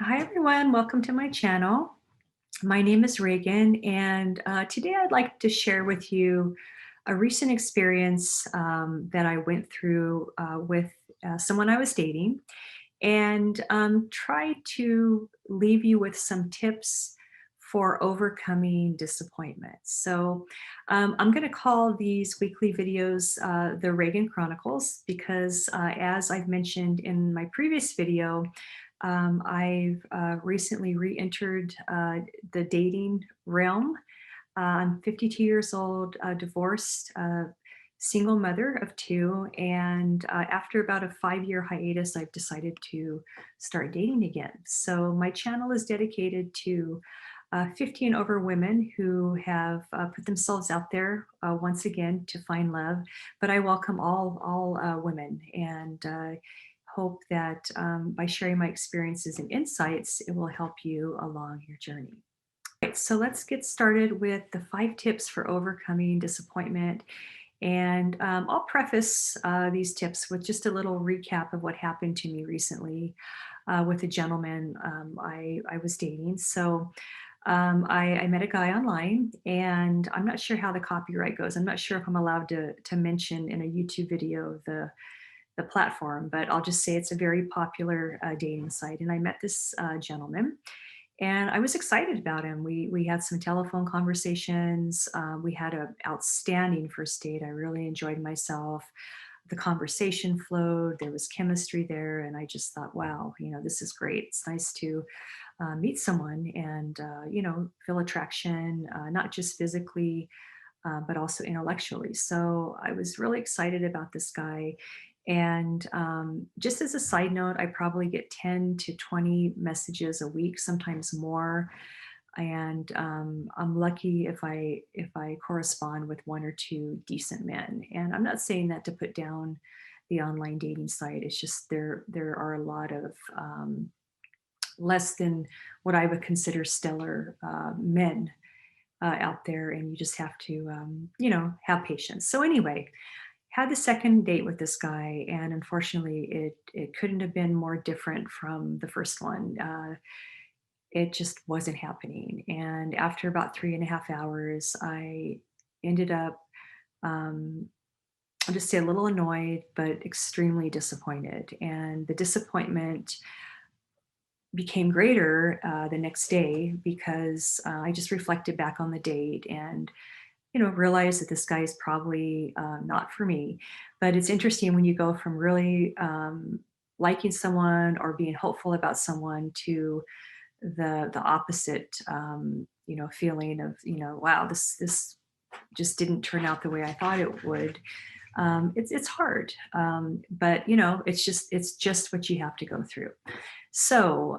Hi, everyone. Welcome to my channel. My name is Reagan, and today I'd like to share with you a recent experience that I went through with someone I was dating and try to leave you with some tips for overcoming disappointment. So I'm going to call these weekly videos the Reagan Chronicles because, as I've mentioned in my previous video, I've recently re-entered the dating realm. I'm 52 years old, divorced, single mother of two, and after about a 5-year hiatus, I've decided to start dating again. So my channel is dedicated to 50 and over women who have put themselves out there once again to find love. But I welcome all women and hope that by sharing my experiences and insights, it will help you along your journey. Right, so let's get started with the 5 tips for overcoming disappointment. And I'll preface these tips with just a little recap of what happened to me recently with a gentleman I was dating. So I met a guy online, and I'm not sure how the copyright goes. I'm not sure if I'm allowed to mention in a YouTube video the platform, but I'll just say it's a very popular dating site. And I met this gentleman, and I was excited about him. We had some telephone conversations. We had an outstanding first date. I really enjoyed myself. The conversation flowed. There was chemistry there, and I just thought, wow, this is great. It's nice to meet someone and feel attraction, not just physically, but also intellectually. So I was really excited about this guy. And just as a side note, I probably get 10 to 20 messages a week, sometimes more. And I'm lucky if I correspond with 1 or 2 decent men. And I'm not saying that to put down the online dating site. It's just there are a lot of less than what I would consider stellar men out there, and you just have to have patience. So anyway, had the second date with this guy, and unfortunately it couldn't have been more different from the first one. It just wasn't happening, and after about 3.5 hours, I ended up, um, I'll just say, a little annoyed but extremely disappointed. And the disappointment became greater the next day because I just reflected back on the date and realized that this guy is probably not for me. But it's interesting when you go from really liking someone or being hopeful about someone to the opposite, feeling of, wow, this just didn't turn out the way I thought it would. It's hard, but it's just what you have to go through. So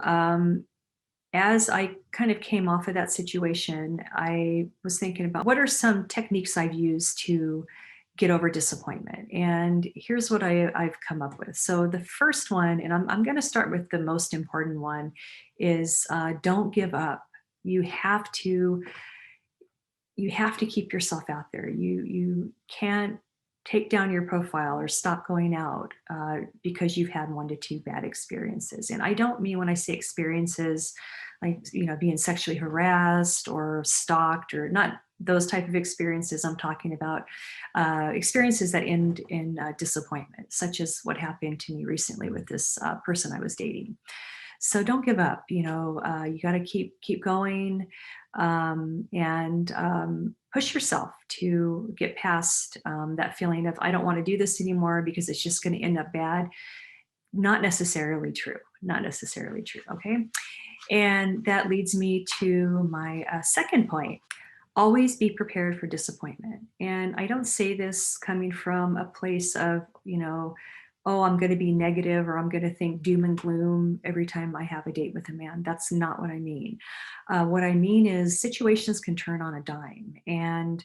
as I kind of came off of that situation, I was thinking about what are some techniques I've used to get over disappointment. And here's what I've come up with. So the first one, and I'm going to start with the most important one, is don't give up. You have to you have to keep yourself out there. You can't take down your profile or stop going out because you've had 1 to 2 bad experiences. And I don't mean, when I say experiences, like being sexually harassed or stalked, or not those type of experiences. I'm talking about experiences that end in disappointment, such as what happened to me recently with this person I was dating. So don't give up. You got to keep going, and push yourself to get past that feeling of, I don't want to do this anymore because it's just going to end up bad. Not necessarily true. Not necessarily true. Okay. And that leads me to my second point. Always be prepared for disappointment. And I don't say this coming from a place of, oh, I'm going to be negative, or I'm going to think doom and gloom every time I have a date with a man. That's not what I mean. What I mean is situations can turn on a dime. And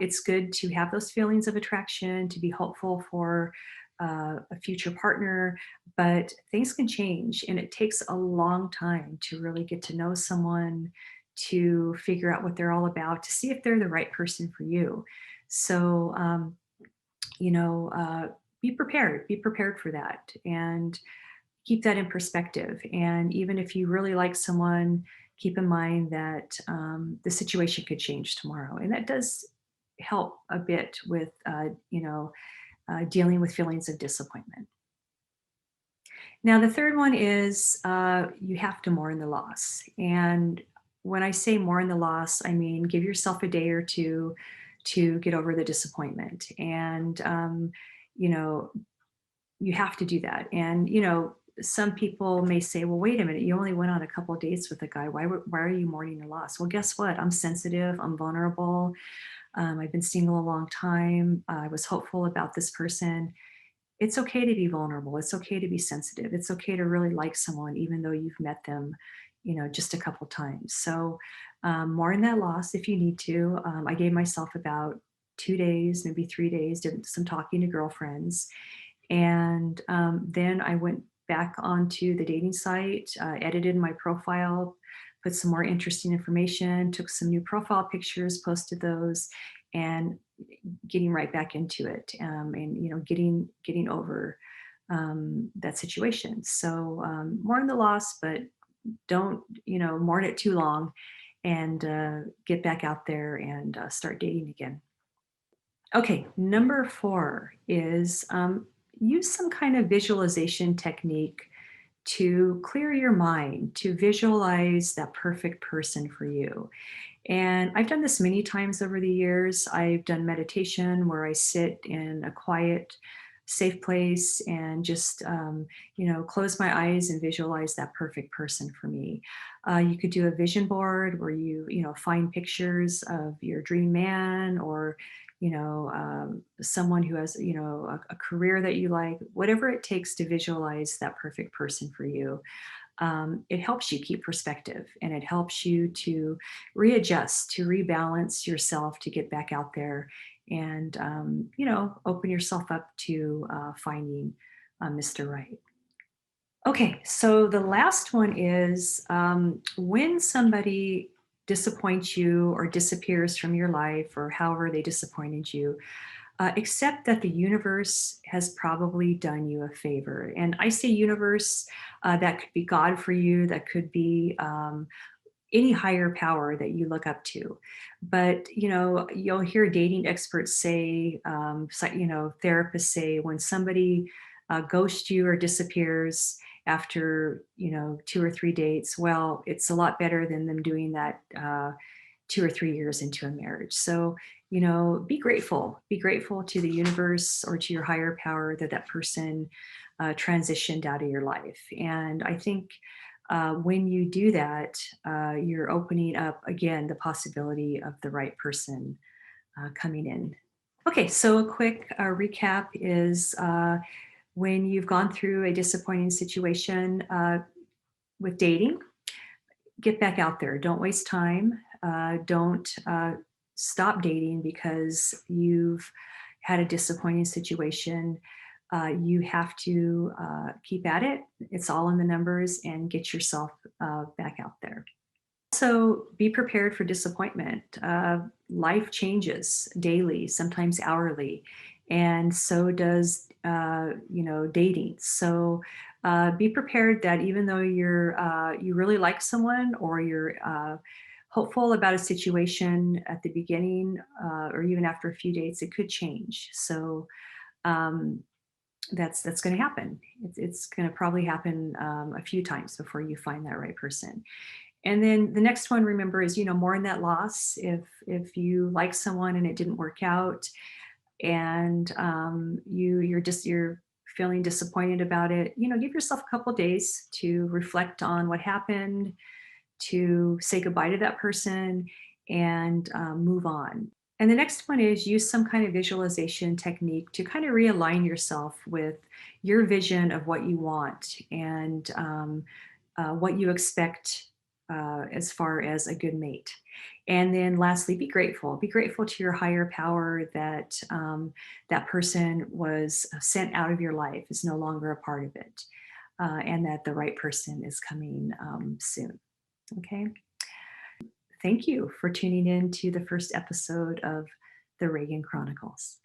it's good to have those feelings of attraction, to be hopeful for a future partner, but things can change, and it takes a long time to really get to know someone, to figure out what they're all about, to see if they're the right person for you. So, you know, uh, be prepared for that. And keep that in perspective. And even if you really like someone, keep in mind that the situation could change tomorrow. And that does help a bit with, dealing with feelings of disappointment. Now, the third one is you have to mourn the loss. And when I say mourn the loss, I mean give yourself a day or two to get over the disappointment. And, you know, you have to do that. And, some people may say, well, wait a minute, you only went on a couple of dates with a guy. Why are you mourning the loss? Well, guess what? I'm sensitive, I'm vulnerable. I've been single a long time. I was hopeful about this person. It's okay to be vulnerable. It's okay to be sensitive. It's okay to really like someone, even though you've met them, just a couple times. So, mourn that loss if you need to. I gave myself about 2 days, maybe 3 days, did some talking to girlfriends. And then I went back onto the dating site, edited my profile, put some more interesting information, took some new profile pictures, posted those, and getting right back into it, and getting over that situation. So mourn the loss, but don't mourn it too long, and get back out there and start dating again. Okay, number four is use some kind of visualization technique to clear your mind, to visualize that perfect person for you. And I've done this many times over the years. I've done meditation where I sit in a quiet, safe place and just, close my eyes and visualize that perfect person for me. You could do a vision board where you find pictures of your dream man, or, someone who has, a career that you like, whatever it takes to visualize that perfect person for you. It helps you keep perspective, and it helps you to readjust, to rebalance yourself, to get back out there and, open yourself up to finding Mr. Right. Okay, so the last one is when somebody disappoints you or disappears from your life, or however they disappointed you, accept that the universe has probably done you a favor. And I say universe, that could be God for you, that could be any higher power that you look up to. But you'll hear dating experts say, therapists say, when somebody ghosts you or disappears after 2 or 3 dates, well, it's a lot better than them doing that 2 or 3 years into a marriage. So be grateful to the universe or to your higher power that that person transitioned out of your life. And I think when you do that, you're opening up again the possibility of the right person coming in. Okay, so a quick recap is when you've gone through a disappointing situation with dating, get back out there. Don't waste time. Don't stop dating because you've had a disappointing situation. You have to keep at it. It's all in the numbers, and get yourself back out there. So be prepared for disappointment. Life changes daily, sometimes hourly, and so does dating. So be prepared that even though you really like someone, or you're hopeful about a situation at the beginning, or even after a few dates, it could change. So um, that's going to happen. It's going to probably happen a few times before you find that right person. And then the next one, remember, is mourn that loss. If you like someone and it didn't work out, and you're feeling disappointed about it, give yourself a couple days to reflect on what happened, to say goodbye to that person, and move on. And the next one is use some kind of visualization technique to kind of realign yourself with your vision of what you want, and what you expect as far as a good mate. And then lastly, be grateful. Be grateful to your higher power that that person was sent out of your life, is no longer a part of it, and that the right person is coming soon. Okay. Thank you for tuning in to the first episode of the Reagan Chronicles.